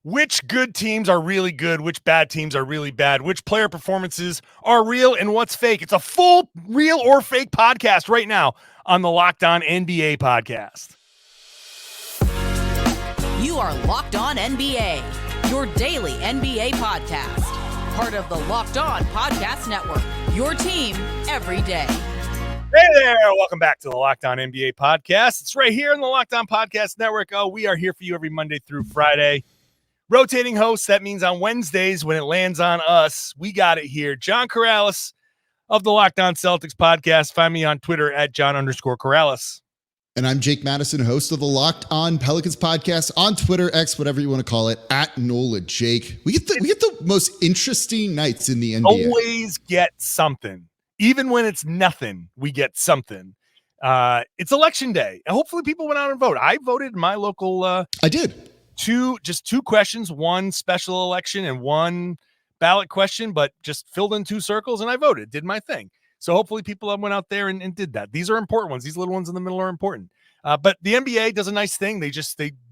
Which good teams are really good? Which bad teams are really bad? Which player performances are real and what's fake? It's a full real or fake podcast right now on the Locked On NBA podcast. You are Locked On NBA, your daily NBA podcast. Part of the Locked On Podcast Network, your team every day. Hey there, welcome back to the Locked On NBA podcast. It's right here in the Locked On Podcast Network. We are here for you every Monday through Friday. Rotating hosts, that means on Wednesdays when it lands on us, we got it here. John Karalis of the Locked On Celtics podcast. Find me on Twitter at John_Karalis. And I'm Jake Madison, host of the Locked On Pelicans podcast on Twitter, X, whatever you want to call it, at NOLA Jake. We get the most interesting nights in the NBA. Always get something. Even when it's nothing, we get something. It's election day. And hopefully people went out and voted. I voted in my local. I did. Two questions, one special election and one ballot question, but just filled in two circles and I voted, did my thing. So hopefully people went out there and did that. These are important ones. These little ones in the middle are important. But the NBA does a nice thing. They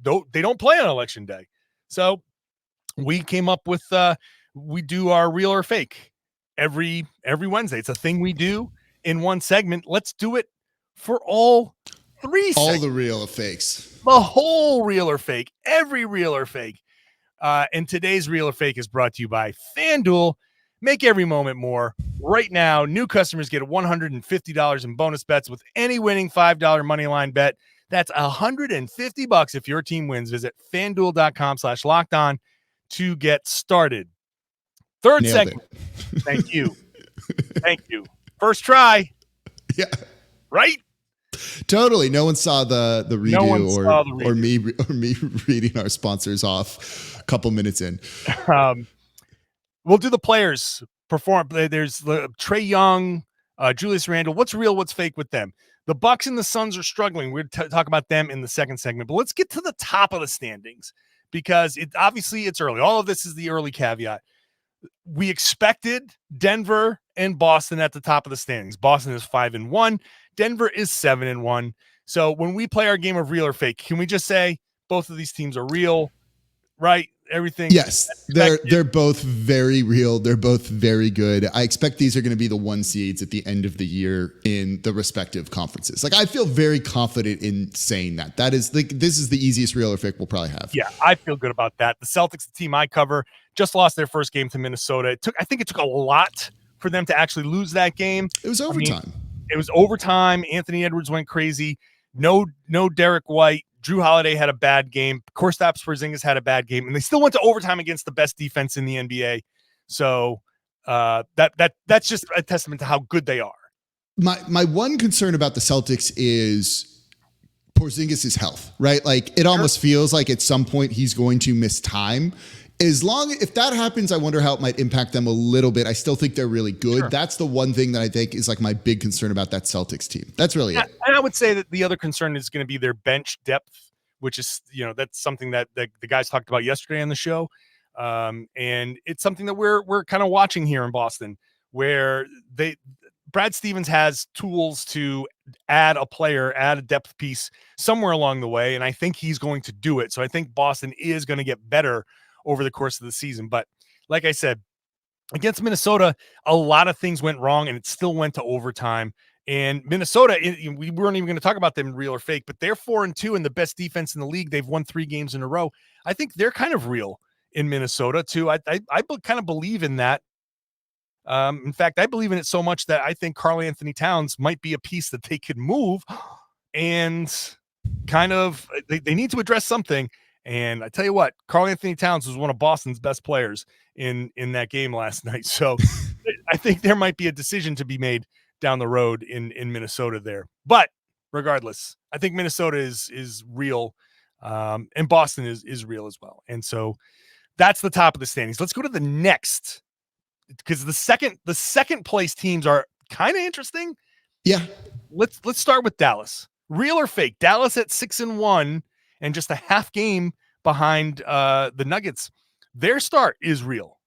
don't play on election day. So we came up with, we do our real or fake every Wednesday. It's a thing we do in one segment. Let's do it for all three segments. All the real or fakes. The whole real or fake, every real or fake. And today's real or fake is brought to you by FanDuel. Make every moment more. Right now, new customers get $150 in bonus bets with any winning $5 money line bet. That's $150 if your team wins. Visit FanDuel.com/lockedon to get started. Third Nailed segment. It. Thank you. Thank you. First try. Yeah. Right? Totally. No one saw the redo, or me reading our sponsors off a couple minutes in. We'll do the players perform. There's Trae Young, Julius Randle. What's real? What's fake with them? The Bucks and the Suns are struggling. We're talk about them in the second segment, but let's get to the top of the standings because it's early. All of this is the early caveat. We expected Denver and Boston at the top of the standings. Boston is 5-1. Denver is 7-1. So when we play our game of real or fake, can we just say both of these teams are real, right? Everything. Yes, they're both very real. They're both very good. I expect these are going to be the 1 seeds at the end of the year in the respective conferences. Like I feel very confident in saying that. This is the easiest real or fake we'll probably have. Yeah, I feel good about that. The Celtics, the team I cover, just lost their first game to Minnesota. I think it took a lot for them to actually lose that game. It was overtime. It was overtime. Anthony Edwards went crazy. No Derek White. Drew Holiday had a bad game. Kristaps Porzingis had a bad game, and they still went to overtime against the best defense in the NBA. So that's just a testament to how good they are. My one concern about the Celtics is Porzingis' health, right? Like it almost feels like at some point he's going to miss time. If that happens, I wonder how it might impact them a little bit. I still think they're really good. Sure. That's the one thing that I think is like my big concern about that Celtics team. That's really it. And I would say that the other concern is going to be their bench depth, which is, that's something that the guys talked about yesterday on the show. And it's something that we're kind of watching here in Boston, where Brad Stevens has tools to add a depth piece somewhere along the way. And I think he's going to do it. So I think Boston is going to get better over the course of the season. But like I said, against Minnesota, a lot of things went wrong and it still went to overtime. And Minnesota, we weren't even going to talk about them real or fake, but they're 4-2 and the best defense in the league. They've won 3 games in a row. I think they're kind of real in Minnesota too. I kind of believe in that. In fact, I believe in it so much that I think Karl Anthony Towns might be a piece that they could move and kind of, they need to address something. And I tell you what, Karl Anthony Towns was one of Boston's best players in that game last night. So I think there might be a decision to be made down the road in Minnesota there. But regardless, I think Minnesota is real, and Boston is real as well. And so that's the top of the standings. Let's go to the next, because the second place teams are kind of interesting. Yeah. Let's start with Dallas. Real or fake? Dallas at 6-1 and just a half game behind the Nuggets. Their start is real.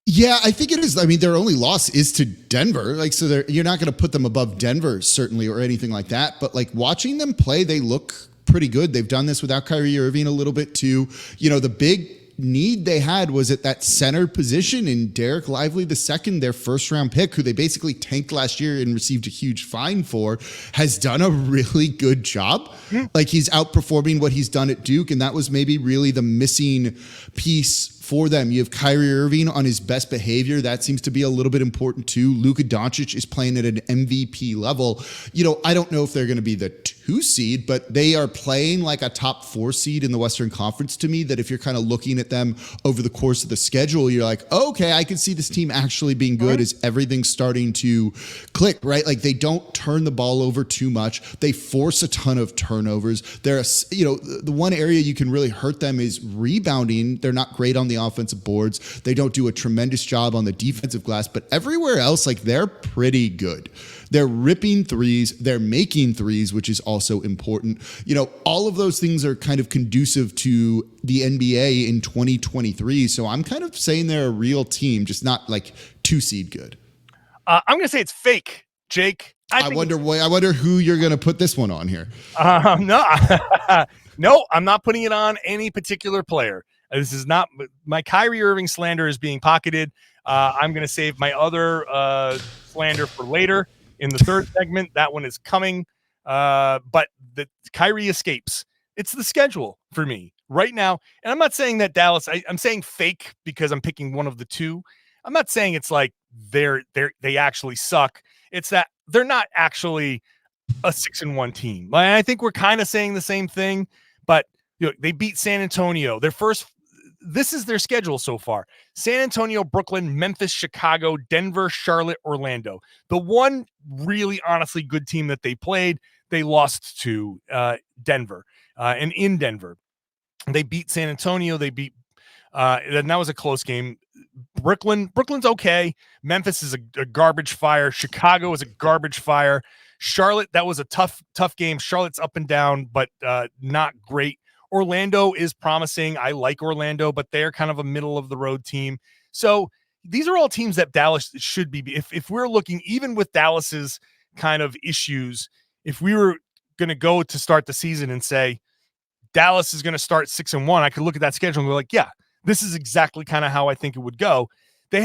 Yeah, I think it is. I mean, their only loss is to Denver. Like, so you're not going to put them above Denver, certainly, or anything like that. But like watching them play, they look pretty good. They've done this without Kyrie Irving a little bit too. The big need they had was at that center position, and Derek Lively II, their first round pick, who they basically tanked last year and received a huge fine for, has done a really good job. Like, he's outperforming what he's done at Duke, and that was maybe really the missing piece for them. You have Kyrie Irving on his best behavior. That seems to be a little bit important too. Luka Doncic is playing at an MVP level. I don't know if they're going to be the 2 seed, but they are playing like a top 4 seed in the Western Conference to me, that if you're kind of looking at them over the course of the schedule, you're like, okay, I can see this team actually being good as everything's starting to click, right? Like, they don't turn the ball over too much. They force a ton of turnovers. The one area you can really hurt them is rebounding. They're not great on the offensive boards. They don't do a tremendous job on the defensive glass, but everywhere else, like, they're pretty good. They're ripping threes. They're making threes, which is also important. All of those things are kind of conducive to the NBA in 2023. So I'm kind of saying they're a real team, just not like 2 seed good. I'm going to say it's fake, Jake. I wonder who you're going to put this one on here. No, no, I'm not putting it on any particular player. This is not my Kyrie Irving slander is being pocketed. I'm going to save my other slander for later in the third segment. That one is coming. But the Kyrie escapes. It's the schedule for me right now. And I'm not saying that Dallas, I'm saying fake because I'm picking one of the two. I'm not saying it's like they actually suck. It's that they're not actually a 6-1 team. I think we're kind of saying the same thing, but they beat San Antonio. This is their schedule so far: San Antonio, Brooklyn, Memphis, Chicago, Denver, Charlotte, Orlando. The one really honestly good team that they played, they lost to Denver. And in Denver, they beat San Antonio. They beat, and that was a close game. Brooklyn's okay. Memphis is a garbage fire. Chicago is a garbage fire. Charlotte, that was a tough game. Charlotte's up and down, but not great. Orlando is promising. I like Orlando, but they're kind of a middle of the road team. So these are all teams that Dallas should be. If we're looking, even with Dallas's kind of issues, if we were going to go to start the season and say Dallas is going to start 6-1, I could look at that schedule and go like, yeah, this is exactly kind of how I think it would go. They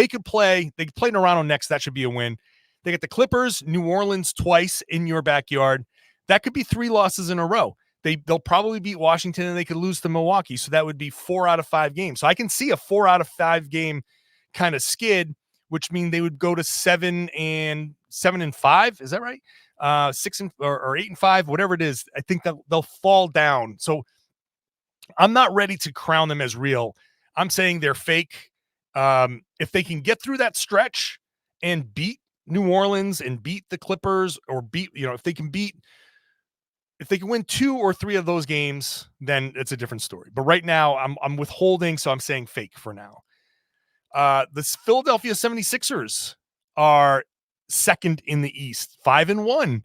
could play Toronto next. That should be a win. They get the Clippers, New Orleans twice in your backyard. That could be 3 losses in a row. They'll probably beat Washington and they could lose to Milwaukee. So that would be 4 out of 5 games. So I can see a 4 out of 5 game kind of skid, which means they would go to 7-5. Is that right? 6 or 8-5, whatever it is. I think that they'll fall down. So I'm not ready to crown them as real. I'm saying they're fake. If they can get through that stretch and beat New Orleans and beat the Clippers, or if they can win 2 or 3 of those games, then it's a different story. But right now I'm withholding. So I'm saying fake for now. The Philadelphia 76ers are second in the East, 5-1.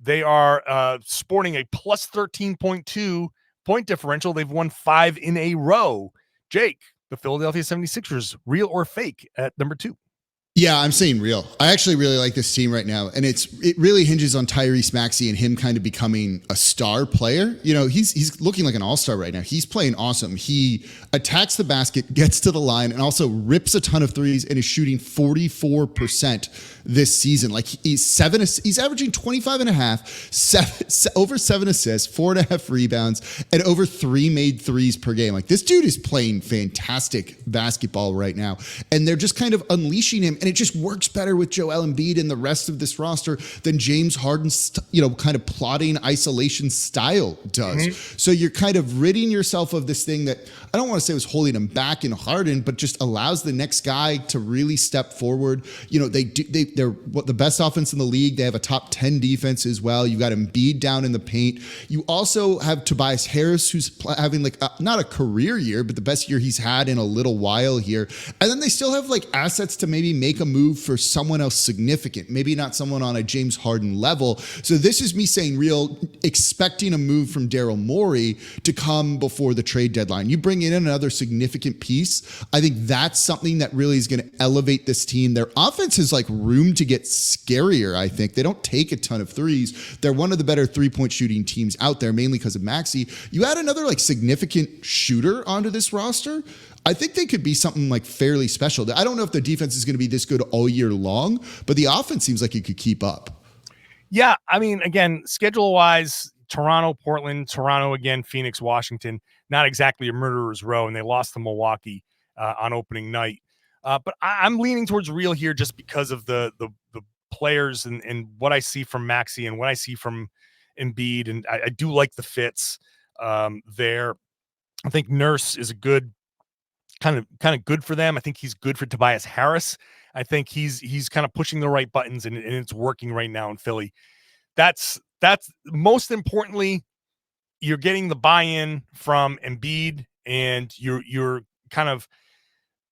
They are sporting a plus 13.2 point differential. They've won 5 in a row. Jake, the Philadelphia 76ers, real or fake at number 2? Yeah, I'm saying real. I actually really like this team right now. And it really hinges on Tyrese Maxey and him kind of becoming a star player. He's looking like an all-star right now. He's playing awesome. He attacks the basket, gets to the line, and also rips a ton of threes and is shooting 44% this season. Like, he's averaging 25 and a half, over 7 assists, 4.5 rebounds, and over 3 made threes per game. Like, this dude is playing fantastic basketball right now. And they're just kind of unleashing him. And it just works better with Joel Embiid and the rest of this roster than James Harden's, kind of plotting isolation style does. Mm-hmm. So you're kind of ridding yourself of this thing that I don't want to say was holding him back in Harden, but just allows the next guy to really step forward. They're the best offense in the league. They have a top 10 defense as well. You've got Embiid down in the paint. You also have Tobias Harris, who's having not a career year, but the best year he's had in a little while here. And then they still have assets to maybe make make a move for someone else significant, maybe not someone on a James Harden level. So this is me saying real, expecting a move from Daryl Morey to come before the trade deadline. You bring in another significant piece. I think that's something that really is going to elevate this team. Their offense has like room to get scarier. I think they don't take a ton of threes. They're one of the better 3-point shooting teams out there, mainly because of Maxey. You add another like significant shooter onto this roster, I think they could be something like fairly special. I don't know if the defense is going to be this good all year long, but the offense seems like it could keep up. Yeah, I mean, again, schedule-wise, Toronto, Portland, Toronto again, Phoenix, Washington, not exactly a murderer's row, and they lost to Milwaukee on opening night. But I'm leaning towards real here just because of the players and what I see from Maxey and what I see from Embiid, and I do like the fits there. I think Nurse is a good kind of good for them. I think he's good for Tobias Harris. I think he's kind of pushing the right buttons and it's working right now in Philly. That's most importantly, you're getting the buy-in from Embiid, and you're kind of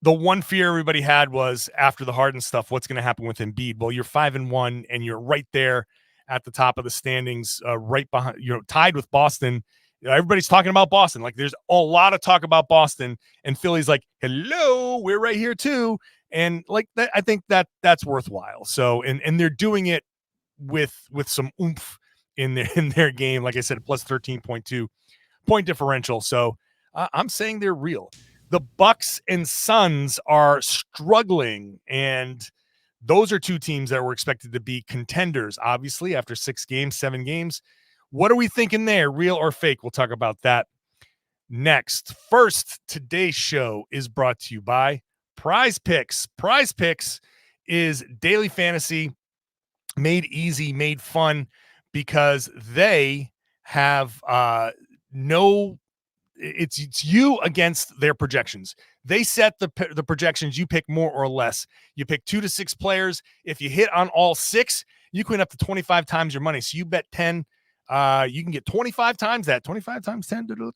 the one fear everybody had was after the Harden stuff, what's going to happen with Embiid? Well, you're 5-1 and you're right there at the top of the standings, right behind, tied with Boston. Everybody's talking about Boston. Like there's a lot of talk about Boston, and Philly's like, hello, we're right here too. And like that, I think that's worthwhile. So, and they're doing it with some oomph in their game. Like I said, plus 13.2 point differential. So I'm saying they're real. The Bucks and Suns are struggling, and those are two teams that were expected to be contenders, obviously, after 7 games. What are we thinking there, real or fake? We'll talk about that next. First, today's show is brought to you by Prize Picks. Prize Picks is daily fantasy made easy, made fun, because they have it's you against their projections. They set the projections. You pick more or less. You pick 2 to 6 players. If you hit on all 6, you can win up to 25 times your money. So you bet 10. You can get 25 times that. 25 times 10, $250.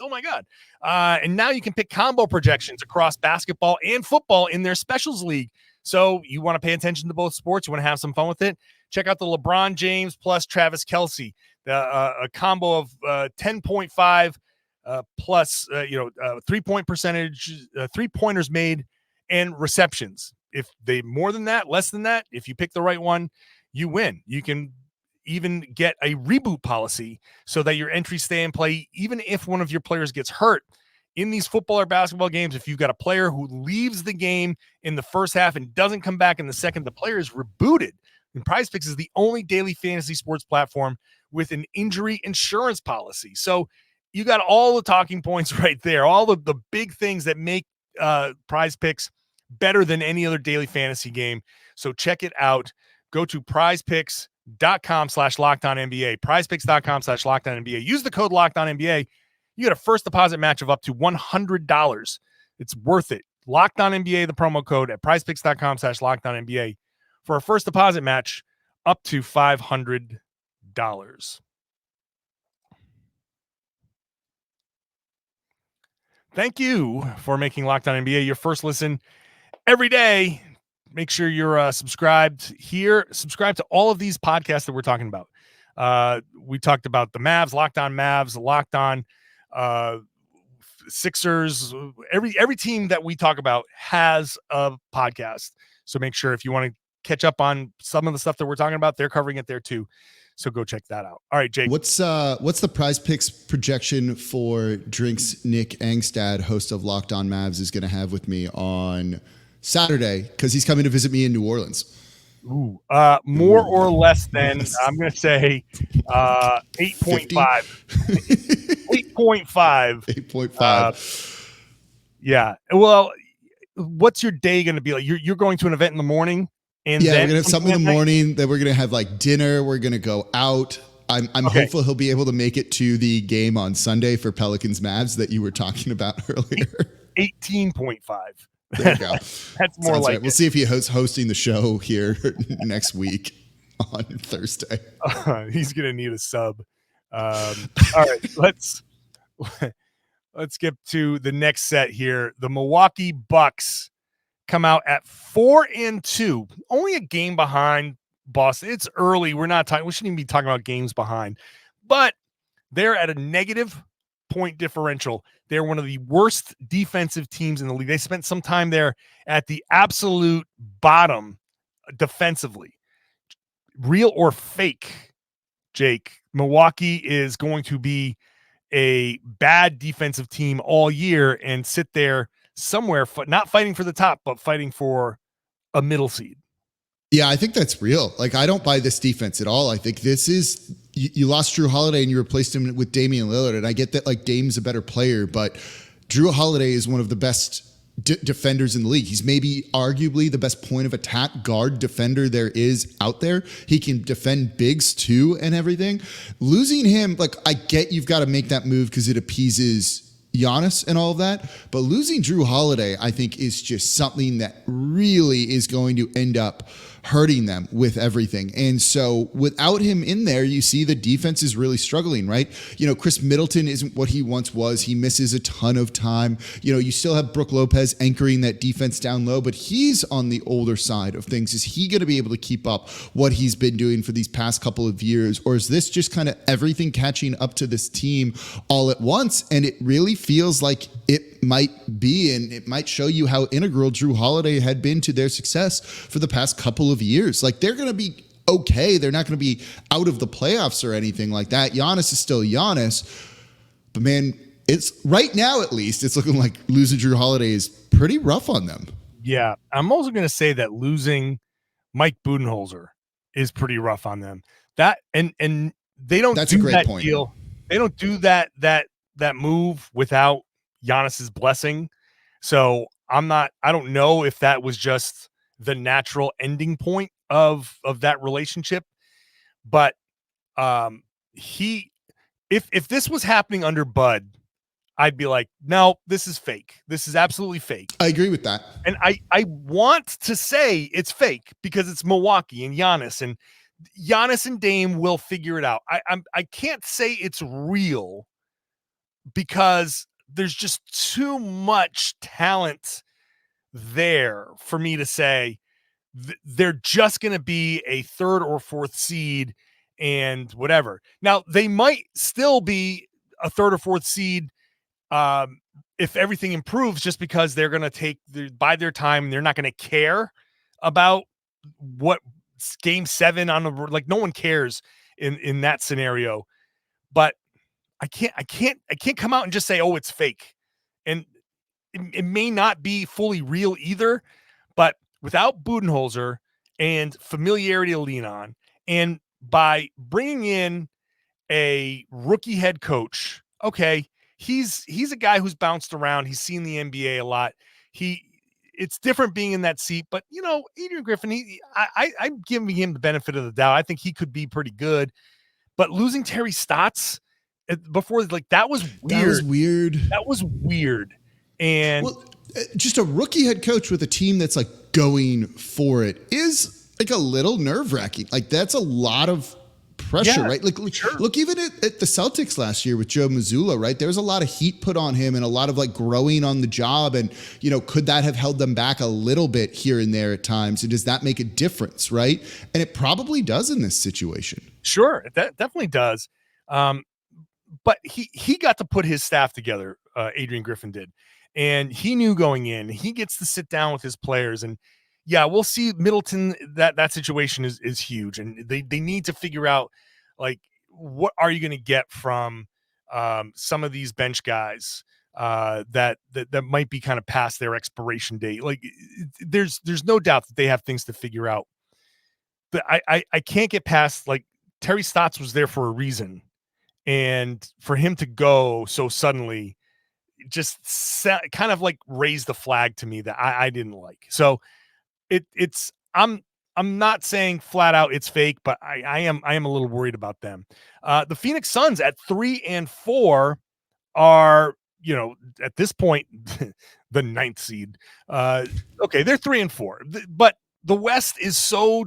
Oh my God. And now you can pick combo projections across basketball and football in their specials league. So you want to pay attention to both sports. You want to have some fun with it. Check out the LeBron James plus Travis Kelce, a combo of 10.5 plus 3-point percentage, 3-pointers made, and receptions. If they more than that, less than that, if you pick the right one, you win. You can even get a reboot policy so that your entries stay in play, even if one of your players gets hurt. In these football or basketball games, if you've got a player who leaves the game in the first half and doesn't come back in the second, the player is rebooted. And Prize Picks is the only daily fantasy sports platform with an injury insurance policy. So you got all the talking points right there, all the big things that make Prize Picks better than any other daily fantasy game. So check it out. Go to prizepicks.com/LockedOnNBA, prizepicks.com/LockedOnNBA. Use the code LockedOnNBA. You get a first deposit match of up to $100. It's worth it. Locked On NBA, the promo code at prizepicks.com/LockedOnNBA for a first deposit match up to $500. Thank you for making Locked On NBA your first listen every day. Make sure you're subscribed here. Subscribe to all of these podcasts that we're talking about. We talked about the Mavs, Locked On Mavs, Locked On Sixers. Every team that we talk about has a podcast. So make sure if you want to catch up on some of the stuff that we're talking about, they're covering it there too. So go check that out. All right, Jake. What's the Prize Picks projection for drinks Nick Angstad, host of Locked On Mavs, is going to have with me on Saturday, because he's coming to visit me in New Orleans? Ooh, more or less than, I'm going to say 8.5. 8.5. 8.5. Yeah. Well, what's your day going to be like? You're going to an event in the morning? And yeah, then we're going to have something in the morning. Then we're going to have like dinner. We're going to go out. I'm hopeful he'll be able to make it to the game on Sunday for Pelicans Mavs that you were talking about earlier. 18.5. There you go. That's more like right. We'll see if he hosting the show here next week on Thursday. He's going to need a sub. All right, let's get to the next set here. The Milwaukee Bucks come out at 4-2, only a game behind Boston. It's early. We shouldn't even be talking about games behind, but they're at a negative point differential. They're one of the worst defensive teams in the league. They spent some time there at the absolute bottom defensively. Real or fake, Jake? Milwaukee is going to be a bad defensive team all year and sit there somewhere, not fighting for the top, but fighting for a middle seed. Yeah, I think that's real. Like, I don't buy this defense at all. I think this is, you lost Drew Holiday and you replaced him with Damian Lillard. And I get that, like, Dame's a better player, but Drew Holiday is one of the best defenders in the league. He's maybe arguably the best point of attack guard defender there is out there. He can defend bigs too and everything. Losing him, like, I get you've got to make that move because it appeases Giannis and all of that, but losing Drew Holiday, I think, is just something that really is going to end up hurting them with everything. And so without him in there, you see the defense is really struggling, right? You know, Chris Middleton isn't what he once was. He misses a ton of time. You know, you still have Brook Lopez anchoring that defense down low, but he's on the older side of things. Is he going to be able to keep up what he's been doing for these past couple of years? Or is this just kind of everything catching up to this team all at once? And it really feels like it might be, and it might show you how integral Drew Holiday had been to their success for the past couple of years. Like, they're going to be okay. They're not going to be out of the playoffs or anything like that. Giannis is still Giannis, but man, it's right now, at least it's looking like losing Drew Holiday is pretty rough on them. Yeah. I'm also going to say that losing Mike Budenholzer is pretty rough on them. That, and they don't That's do a great that point. deal. They don't do that move without Giannis's blessing. So I don't know if that was just the natural ending point of that relationship, but if this was happening under Bud, I'd be like, no, this is fake. This is absolutely fake. I agree with that. And I want to say it's fake because it's Milwaukee and Giannis and Dame will figure it out. I can't say it's real because there's just too much talent there for me to say they're just going to be a third or fourth seed and whatever. Now, they might still be a third or fourth seed if everything improves, just because they're going to bide their time and they're not going to care about what game 7 on the, like, no one cares in that scenario. But I can't come out and just say, oh, it's fake. And it may not be fully real either, but without Budenholzer and familiarity to lean on, and by bringing in a rookie head coach, okay, he's a guy who's bounced around. He's seen the NBA a lot. It's different being in that seat, but you know, Adrian Griffin, I'm giving him the benefit of the doubt. I think he could be pretty good, but losing Terry Stotts before, like, that was weird. That was weird. And just a rookie head coach with a team that's like going for it is like a little nerve wracking. Like, that's a lot of pressure, right? Like, sure. Look, even at the Celtics last year with Joe Mazzulla, right? There was a lot of heat put on him and a lot of like growing on the job. And, you know, could that have held them back a little bit here and there at times? And does that make a difference, right? And it probably does in this situation. Sure, that definitely does. But he got to put his staff together, Adrian Griffin did. And he knew going in, he gets to sit down with his players. And yeah, we'll see Middleton, that situation is huge. And they need to figure out, like, what are you going to get from some of these bench guys that might be kind of past their expiration date. Like, there's no doubt that they have things to figure out. But I can't get past, like, Terry Stotts was there for a reason. And for him to go so suddenly just kind of like raised the flag to me that I didn't like. So I'm not saying flat out it's fake, but I am a little worried about them. The Phoenix Suns at 3-4 are, you know, at this point, the 9th seed. Okay, they're 3-4, but the West is so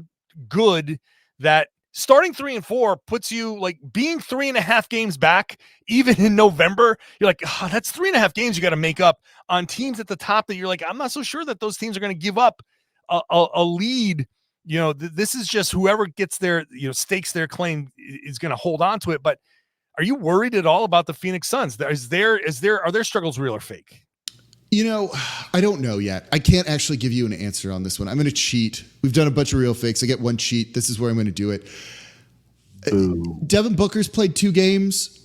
good that starting 3-4 puts you like being 3.5 games back, even in November. You're like, oh, that's 3.5 games you got to make up on teams at the top that you're like, I'm not so sure that those teams are going to give up a lead. This is just whoever gets their, stakes their claim is going to hold on to it. But are you worried at all about the Phoenix Suns? Are their struggles real or fake? I don't know yet. I can't actually give you an answer on this one. I'm going to cheat. We've done a bunch of real fakes. I get one cheat. This is where I'm going to do it. Ooh. Devin Booker's played 2 games.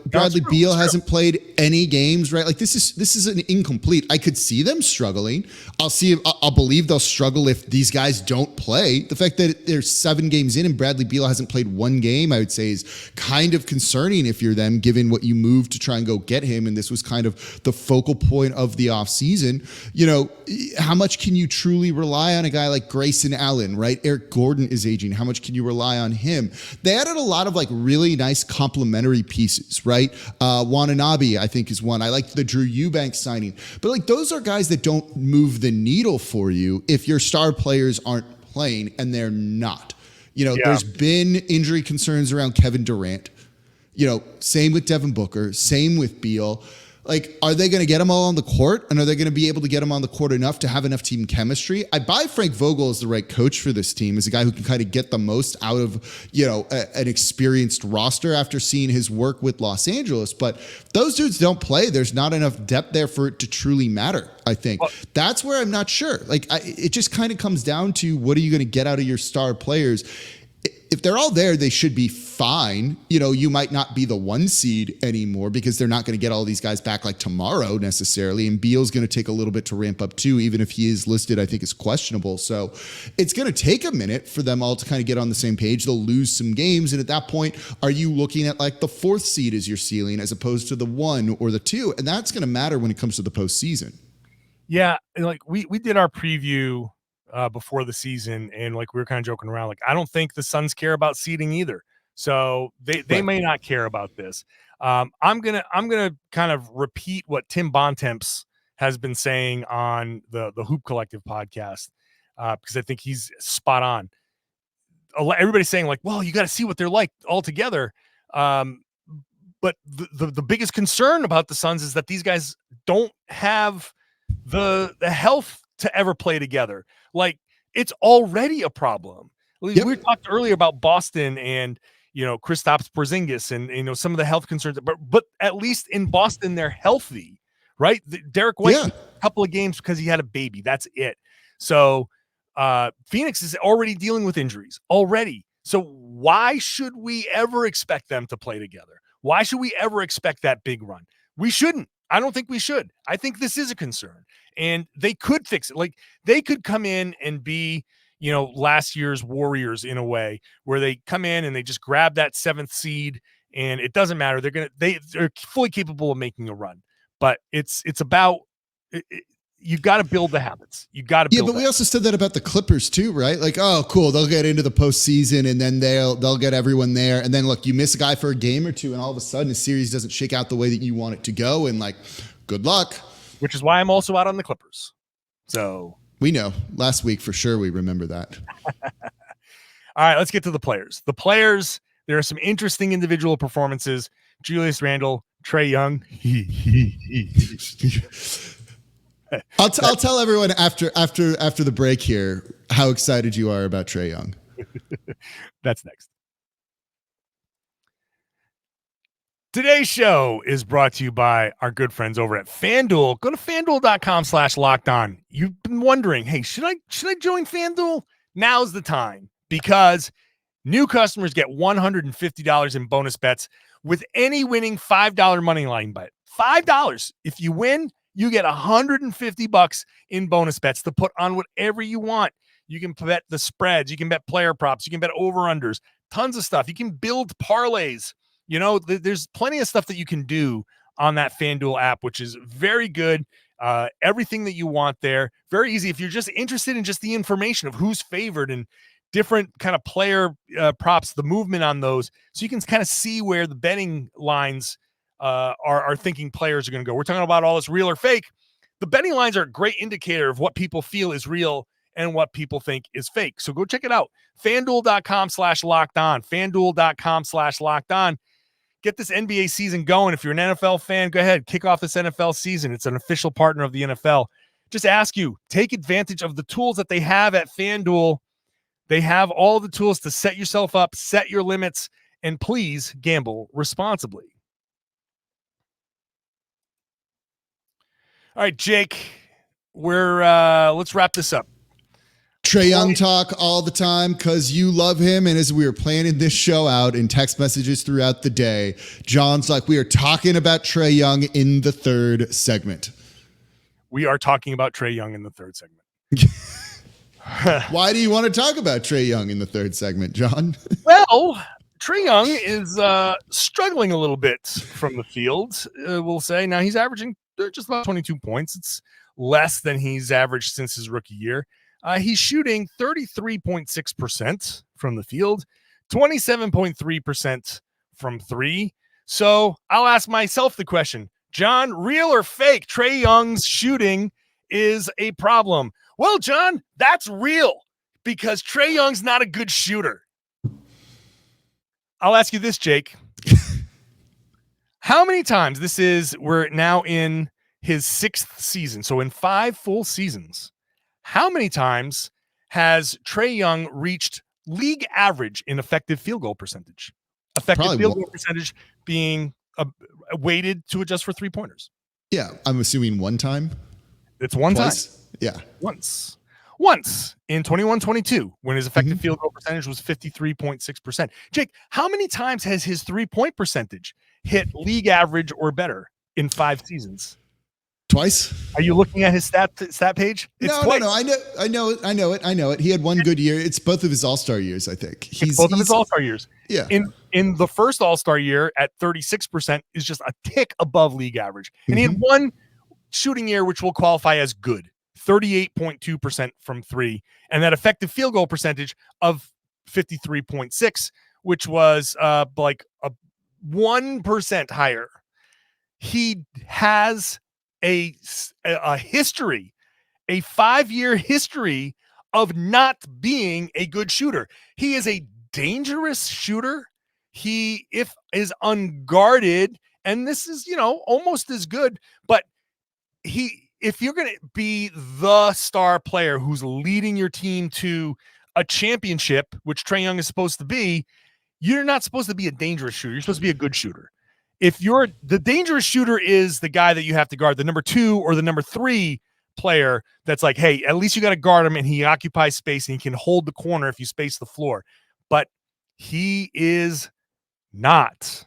Bradley Beal hasn't played any games, right? Like this is an incomplete. I could see them struggling. I'll believe they'll struggle if these guys don't play. The fact that they're 7 games in and Bradley Beal hasn't played 1 game, I would say is kind of concerning if you're them, given what you moved to try and go get him. And this was kind of the focal point of the offseason. How much can you truly rely on a guy like Grayson Allen, right? Eric Gordon is aging. How much can you rely on him? They added a lot of like really nice complementary pieces, right? Watanabe, I think, is one. I like the Drew Eubanks signing, but like those are guys that don't move the needle for you if your star players aren't playing, and they're not. There's been injury concerns around Kevin Durant. Same with Devin Booker, same with Beal. Like, are they going to get them all on the court? And are they going to be able to get them on the court enough to have enough team chemistry? I buy Frank Vogel as the right coach for this team, as a guy who can kind of get the most out of, an experienced roster after seeing his work with Los Angeles. But if those dudes don't play, there's not enough depth there for it to truly matter, I think. That's where I'm not sure. Like, it just kind of comes down to, what are you going to get out of your star players? If they're all there, they should be fine. You might not be the 1 seed anymore because they're not going to get all these guys back like tomorrow necessarily. And Beal's going to take a little bit to ramp up too, even if he is listed, I think, as questionable. So it's going to take a minute for them all to kind of get on the same page. They'll lose some games. And at that point, are you looking at like the 4th seed as your ceiling as opposed to the 1 or the 2? And that's going to matter when it comes to the postseason. Yeah. Like we did our preview before the season, and like we were kind of joking around, like I don't think the Suns care about seeding either, so they may not care about this. I'm gonna kind of repeat what Tim Bontemps has been saying on the Hoop Collective podcast, because I think he's spot on. Everybody's saying like, well, you got to see what they're like all together, but the biggest concern about the Suns is that these guys don't have the health to ever play together. Like, it's already a problem. Yep. We talked earlier about Boston and, Kristaps Porzingis and, some of the health concerns, but at least in Boston, they're healthy, right? Derek White, a couple of games because he had a baby. That's it. So Phoenix is already dealing with injuries already. So why should we ever expect them to play together? Why should we ever expect that big run? We shouldn't. I don't think we should. I think this is a concern, and they could fix it. Like, they could come in and be, last year's Warriors in a way, where they come in and they just grab that 7th seed, and it doesn't matter. They're fully capable of making a run, but it's about you've got to build the habits. You got to build. Yeah, but we also said that about the Clippers too, right? Like, oh, cool, they'll get into the postseason and then they'll get everyone there. And then look, you miss a guy for a game or two, and all of a sudden, a series doesn't shake out the way that you want it to go, and like, good luck. Which is why I'm also out on the Clippers. So we know last week for sure. We remember that. All right, let's get to the players. The players. There are some interesting individual performances. Julius Randle, Trae Young. I'll tell everyone after the break here how excited you are about Trae Young. That's next. Today's show is brought to you by our good friends over at FanDuel. Go to FanDuel.com/lockedon. You've been wondering, hey, should I join FanDuel? Now's the time, because new customers get $150 in bonus bets with any winning $5 money line bet. $5. If you win, you get $150 in bonus bets to put on whatever you want. You can bet the spreads. You can bet player props. You can bet over-unders. Tons of stuff. You can build parlays. There's plenty of stuff that you can do on that FanDuel app, which is very good. Everything that you want there. Very easy. If you're just interested in just the information of who's favored and different kind of player props, the movement on those, so you can kind of see where the betting lines are thinking players are going to go. We're talking about all this real or fake. The betting lines are a great indicator of what people feel is real and what people think is fake. So go check it out. FanDuel.com/lockedon. FanDuel.com/lockedon. Get this NBA season going. If you're an NFL fan, go ahead, kick off this NFL season. It's an official partner of the NFL. Just ask you, take advantage of the tools that they have at FanDuel. They have all the tools to set yourself up, set your limits, and please gamble responsibly. All right, Jake, let's wrap this up. Trae Young talk all the time because you love him. And as we were planning this show out in text messages throughout the day, John's like, we are talking about Trae Young in the third segment. We are talking about Trae Young in the third segment. Why do you want to talk about Trae Young in the third segment, John? Well, Trae Young is struggling a little bit from the field, we'll say. Now, he's averaging just about 22 points. It's less than he's averaged since his rookie year. He's shooting 33.6% from the field, 27.3% from three. So I'll ask myself the question, John, real or fake? Trae Young's shooting is a problem. Well, John, that's real because Trae Young's not a good shooter. I'll ask you this, Jake. How many times we're now in his 6th season. So in 5 full seasons, how many times has Trae Young reached league average in effective field goal percentage? Effective field goal percentage being weighted to adjust for 3-pointers. Yeah, I'm assuming one time. It's one Twice? time. Yeah. Once in 21-22 when his effective field goal percentage was 53.6%. Jake, how many times has his 3-point percentage hit league average or better in 5 seasons? Twice. Are you looking at his stat page? It's No. I know it. He had one good year. It's both of his All-Star years, I think. He's both of his All-Star years. Yeah. In the first All-Star year at 36% is just a tick above league average. And he had one shooting year which will qualify as good, 38.2% from 3, and that effective field goal percentage of 53.6, which was like a 1% higher. He has a history, a 5-year history of not being a good shooter. He is a dangerous shooter. He, if is unguarded, and this is, almost as good, but if you're going to be the star player who's leading your team to a championship, which Trae Young is supposed to be, you're not supposed to be a dangerous shooter. You're supposed to be a good shooter. If the dangerous shooter is the guy that you have to guard, the number 2 or the number 3 player that's like, hey, at least you got to guard him and he occupies space and he can hold the corner if you space the floor. But he is not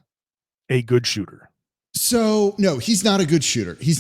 a good shooter. So, no, he's not a good shooter. He's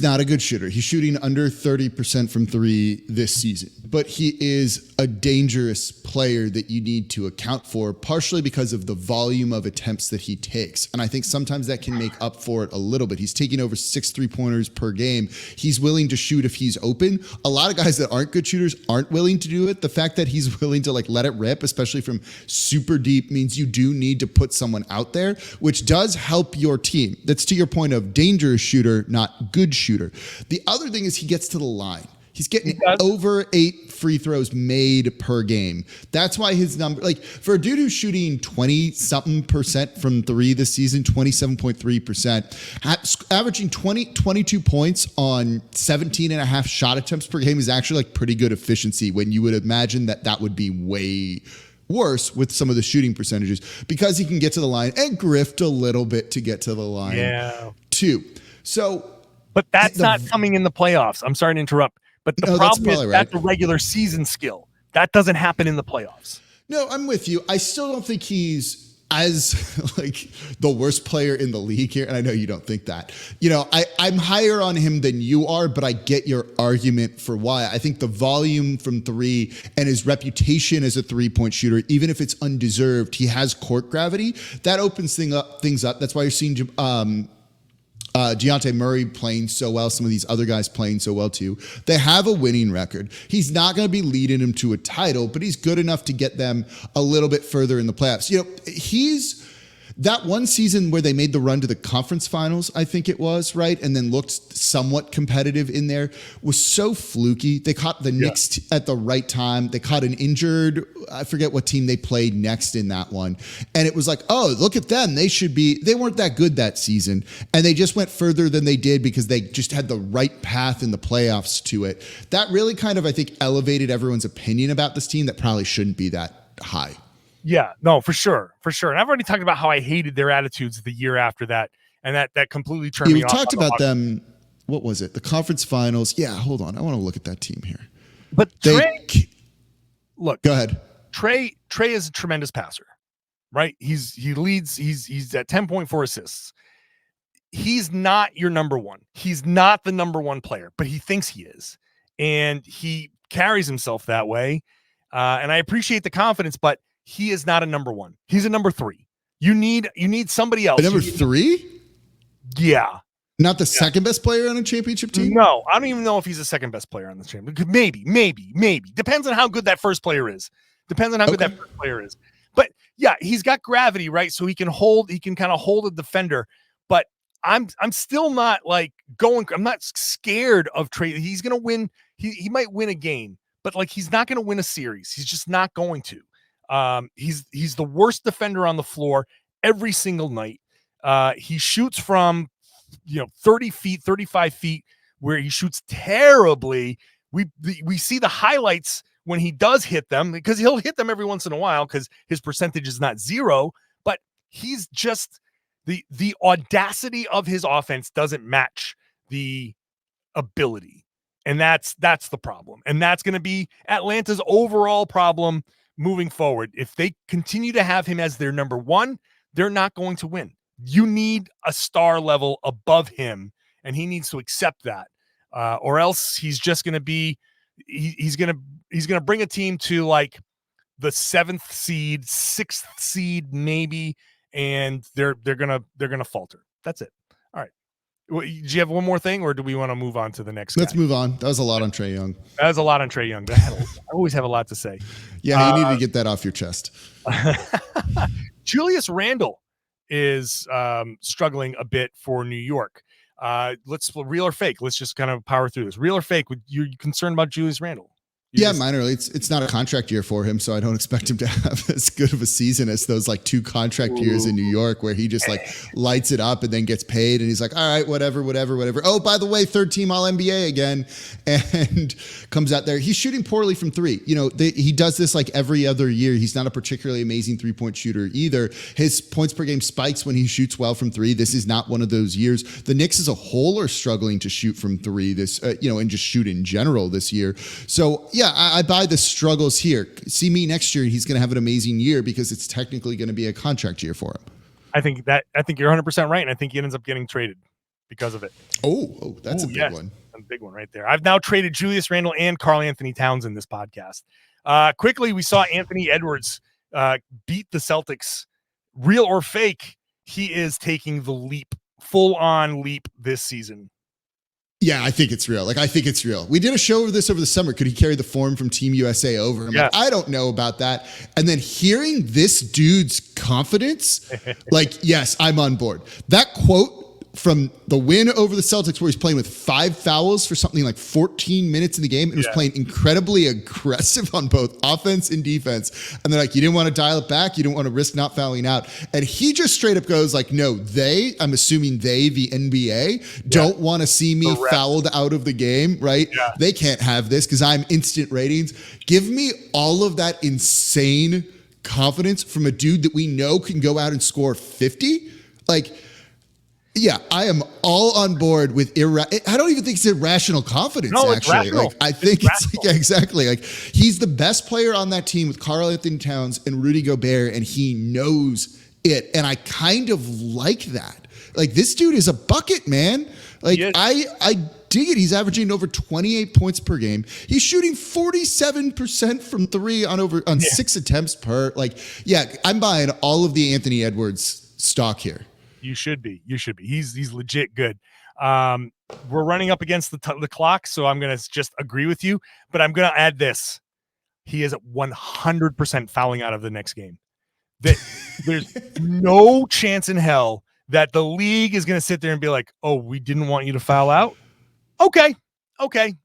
shooting under 30% from 3 this season. But he is a dangerous player that you need to account for, partially because of the volume of attempts that he takes. And I think sometimes that can make up for it a little bit. He's taking over 6 3-pointers per game. He's willing to shoot if he's open. A lot of guys that aren't good shooters aren't willing to do it. The fact that he's willing to let it rip, especially from super deep, means you do need to put someone out there, which does help your team. That's to your point of dangerous shooter, not good shooter. The other thing is he gets to the line. He's getting over 8 free throws made per game. That's why his number, for a dude who's shooting 20-something% from 3 this season, 27.3%, averaging 22 points on 17.5 shot attempts per game is actually pretty good efficiency when you would imagine that would be way worse with some of the shooting percentages because he can get to the line and grift a little bit to get to the line too. So, but that's not coming in the playoffs. I'm sorry to interrupt, but the problem is that's a regular season skill. That doesn't happen in the playoffs. No, I'm with you. I still don't think he's as the worst player in the league here. And I know you don't think that. I'm higher on him than you are, but I get your argument for why. I think the volume from 3 and his reputation as a 3-point shooter, even if it's undeserved, he has court gravity. That opens things up. That's why you're seeing Dejounte Murray playing so well, some of these other guys playing so well too. They have a winning record. He's not going to be leading them to a title, but he's good enough to get them a little bit further in the playoffs. That one season where they made the run to the conference finals, I think it was, right? And then looked somewhat competitive in there, was so fluky. They caught the Knicks at the right time. They caught an injured, I forget what team they played next in that one. And it was like, oh, look at them. They weren't that good that season. And they just went further than they did because they just had the right path in the playoffs to it. That really kind of, I think, elevated everyone's opinion about this team that probably shouldn't be that high. Yeah, no, for sure. And I've already talked about how I hated their attitudes the year after that, and that completely turned me off. We talked about them. What was it? The conference finals. Yeah, hold on. I want to look at that team here. But Trae, look, go ahead. Trae is a tremendous passer, right? He leads. He's at 10.4 assists. He's not your number one. He's not the number one player, but he thinks he is, and he carries himself that way. And I appreciate the confidence, but he is not a number one. He's a number 3. You need somebody else. A number 3? Yeah. Not the second best player on a championship team? No, I don't even know if he's the second best player on the team. Maybe. Depends on how good that first player is. But yeah, he's got gravity, right? So he can kind of hold a defender. But I'm still not like I'm not scared of Trae. He's going to win. He might win a game, but like he's not going to win a series. He's just not going to. He's the worst defender on the floor every single night. He shoots from 30 feet, 35 feet, where he shoots terribly. We see the highlights when he does hit them, because he'll hit them every once in a while because his percentage is not 0, but he's just the audacity of his offense doesn't match the ability. And that's the problem. And that's going to be Atlanta's overall problem moving forward. If they continue to have him as their number 1, they're not going to win. You need a star level above him, and he needs to accept that, or else he's just going to be. He's going to bring a team to like the 7th seed, 6th seed, maybe, and they're gonna falter. That's it. All right. Do you have one more thing, or do we want to move on to the next? Let's move on. That was a lot on Trae Young. I always have a lot to say. Yeah, you need to get that off your chest. Julius Randle is struggling a bit for New York. Let's real or fake. Let's just kind of power through this. Real or fake? You're concerned about Julius Randle? Minorly. It's not a contract year for him, so I don't expect him to have as good of a season as those like 2 contract years in New York where he just like lights it up and then gets paid and he's like, all right, whatever. Oh, by the way, 3rd team All NBA again, and comes out there. He's shooting poorly from 3. He does this like every other year. He's not a particularly amazing 3-point shooter either. His points per game spikes when he shoots well from 3. This is not one of those years. The Knicks as a whole are struggling to shoot from 3 this, and just shoot in general this year. So yeah, I buy the struggles here. See me next year, he's going to have an amazing year because it's technically going to be a contract year for him. I think you're 100% right, and I think he ends up getting traded because of it. Oh, that's a big one. A big one right there. I've now traded Julius Randle and Karl Anthony Towns in this podcast. Quickly, we saw Anthony Edwards beat the Celtics. Real or fake, he is taking the leap, full-on leap this season. Yeah, I think it's real. I think it's real. We did a show over this over the summer. Could he carry the form from Team USA over? I'm like, I don't know about that. And then hearing this dude's confidence, yes, I'm on board. That quote from the win over the Celtics where he's playing with 5 fouls for something like 14 minutes in the game and was playing incredibly aggressive on both offense and defense. And they're like, you didn't want to dial it back. You don't want to risk not fouling out. And he just straight up goes like, no, I'm assuming the NBA, don't want to see me fouled out of the game, right? Yeah. They can't have this because I'm instant ratings. Give me all of that insane confidence from a dude that we know can go out and score 50. Yeah, I am all on board with I don't even think it's irrational confidence. No, actually. It's rational. I think it's exactly. He's the best player on that team with Karl Anthony Towns and Rudy Gobert, and he knows it. And I kind of like that. This dude is a bucket, man. I dig it. He's averaging over 28 points per game. He's shooting 47% from 3 on 6 attempts per. I'm buying all of the Anthony Edwards stock here. You should be. He's legit good. We're running up against the clock, so I'm going to just agree with you. But I'm going to add this: he is 100% fouling out of the next game. that there's no chance in hell that the league is going to sit there and be like, oh, we didn't want you to foul out. Okay.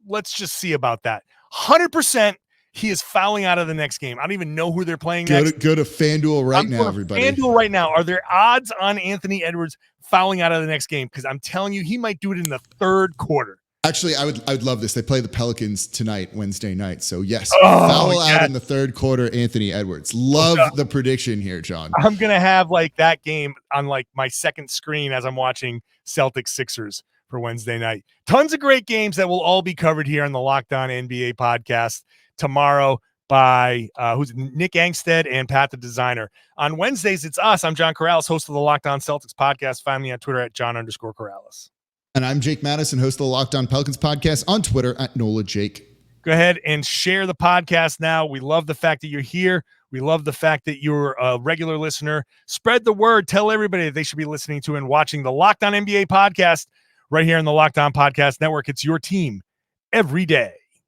Let's just see about that. 100%. He is fouling out of the next game. I don't even know who they're playing next. Go to FanDuel now, everybody. FanDuel right now. Are there odds on Anthony Edwards fouling out of the next game? Because I'm telling you, he might do it in the third quarter. Actually, I would love this. They play the Pelicans tonight, Wednesday night. So yes, foul out in the third quarter, Anthony Edwards. Love the prediction here, John. I'm gonna have like that game on like my second screen as I'm watching Celtics Sixers for Wednesday night. Tons of great games that will all be covered here on the Locked On NBA podcast tomorrow by who's Nick Angstead and Pat the Designer. On Wednesdays, it's us. I'm John Karalis, host of the Locked On Celtics podcast. Find me on Twitter at John_Karalis. And I'm Jake Madison, host of the Locked On Pelicans podcast, on Twitter at NolaJake. Go ahead and share the podcast now. We love the fact that you're here. We love the fact that you're a regular listener. Spread the word. Tell everybody that they should be listening to and watching the Locked On NBA podcast right here in the Locked On Podcast Network. It's your team every day.